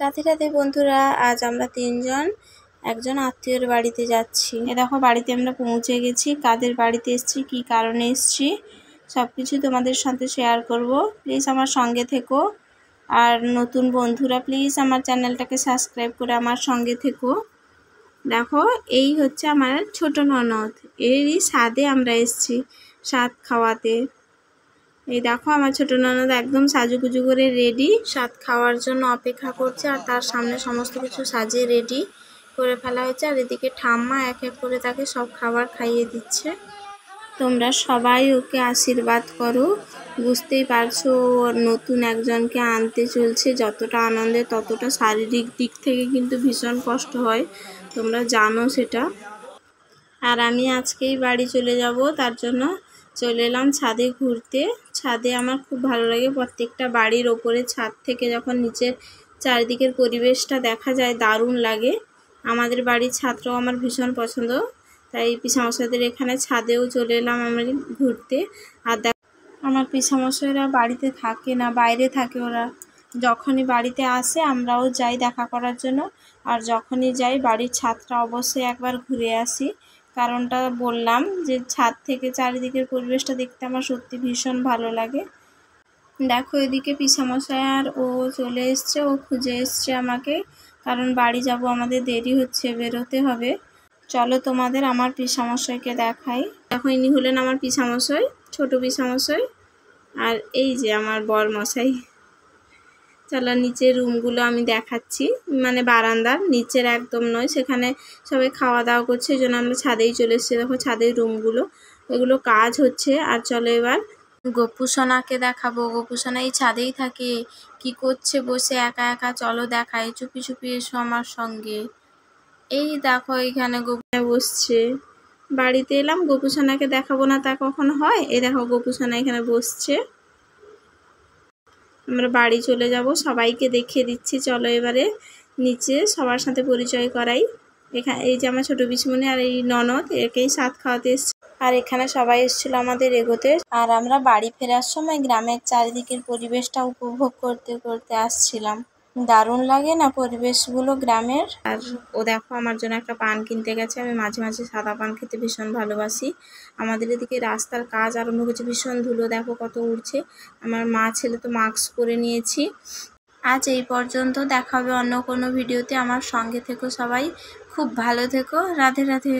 রাতে রাতে বন্ধুরা, আজ আমরা তিনজন একজন আত্মীয়ের বাড়িতে যাচ্ছি। দেখো বাড়িতে আমরা পৌঁছে গেছি। কাদের বাড়িতে এসেছি, কি কারণে এসেছি, সব কিছু তোমাদের সাথে শেয়ার করব। প্লিজ আমার সঙ্গে থেকো। আর নতুন বন্ধুরা প্লিজ আমার চ্যানেলটাকে সাবস্ক্রাইব করে আমার সঙ্গে থেকো। দেখো এই হচ্ছে আমার ছোট ননদ, এরই স্বাদে আমরা এসেছি স্বাদ খাওয়াতে। এই দেখো আমার ছোট ননদ একদম সাজুগুজু করে রেডি, স্বাদ খাওয়ার জন্য অপেক্ষা করছে। আর তার সামনে সমস্ত কিছু সাজিয়ে রেডি করে ফেলা হয়েছে। আর এদিকে ঠাম্মা এক এক করে তাকে সব খাবার খাইয়ে দিচ্ছে। তোমরা সবাই ওকে আশীর্বাদ করো। বুঝতেই পারছো ওর নতুন একজনকে আনতে চলছে। যতটা আনন্দে ততটা শারীরিক দিক থেকে কিন্তু ভীষণ কষ্ট হয়, তোমরা জানো সেটা। আর আমি আজকেই বাড়ি চলে যাব, তার জন্য চলে এলাম ছাদে ঘুরতে। ছাদে আমার খুব ভালো লাগে। প্রত্যেকটা বাড়ির ওপরে ছাদ থেকে যখন নিচের চারিদিকের পরিবেশটা দেখা যায় দারুণ লাগে। আমাদের বাড়ির ছাদটাও আমার ভীষণ পছন্দ, তাই পিসামশাইদের এখানে ছাদেও চলে এলাম আমরা ঘুরতে। আর আমার পিসামশাইরা বাড়িতে থাকে না, বাইরে থাকে ওরা। যখনই বাড়িতে আসে আমরাও যাই দেখা করার জন্য। আর যখনই যাই বাড়ির ছাদটা অবশ্যই একবার ঘুরে আসি। কারণটা বললাম যে ছাদ থেকে চারিদিকের পরিবেশটা দেখতে আমার সত্যি ভীষণ ভালো লাগে। দেখো এদিকে পিসামশাই আর ও চলে এসছে, ও খুঁজে এসছে আমাকে, কারণ বাড়ি যাব, আমাদের দেরি হচ্ছে, বেরোতে হবে। চলো তোমাদের আমার পিসামশাইকে দেখাই। দেখো ইনি হলেন আমার পিসামশাই, ছোট পিসামশাই। আর এই যে আমার বর মশাই। চলো নিচের রুমগুলো আমি দেখাচ্ছি, মানে বারান্দার নিচের একদম নয়, সেখানে সবাই খাওয়া দাওয়া করছে, এই জন্য আমরা ছাদেই চলে এসেছি। দেখো ছাদের রুমগুলো, এগুলো কাজ হচ্ছে। আর চলো এবার গোপুসোনাকে দেখাবো। গোপুসোনা এই ছাদেই থাকে, কি করছে বসে একা একা, চলো দেখাই। চুপি চুপি এসো আমার সঙ্গে। এই দেখো এখানে গোপুসোনা বসছে। বাড়িতে এলাম, গোপুসোনাকে দেখাবো না তা কখনো হয়? এই দেখো গোপুসোনা এখানে বসছে। আমরা বাড়ি চলে যাব, সবাইকে দেখিয়ে দিচ্ছি। চলো এবারে নিচে সবার সাথে পরিচয় করাই। এখানে এই যে আমার ছোট পিসমণি আর এই ননদ, একেই স্বাদ খাওয়াতে এসছে। আর এখানে সবাই এসেছিল আমাদের এগোতে। আর আমরা বাড়ি ফেরার সময় গ্রামের চারিদিকের পরিবেশটা উপভোগ করতে করতে আসছিলাম। দারুণ লাগে না পরিবেশগুলো গ্রামের। আর ও দেখো আমার জন্য একটা পান কিনতে গেছে। আমি মাঝে মাঝে সাদা পান খেতে ভীষণ ভালোবাসি। আমাদের এদিকে রাস্তার কাজ আরম্ভ হয়েছে, ভীষণ ধুলো দেখো কত উড়ছে। আমার মা ছেলে তো মাস্ক পরে নিয়েছি। আজ এই পর্যন্ত, দেখা হবে অন্য কোনো ভিডিওতে। আমার সঙ্গে থেকো সবাই, খুব ভালো থেকো। রাধে রাধে।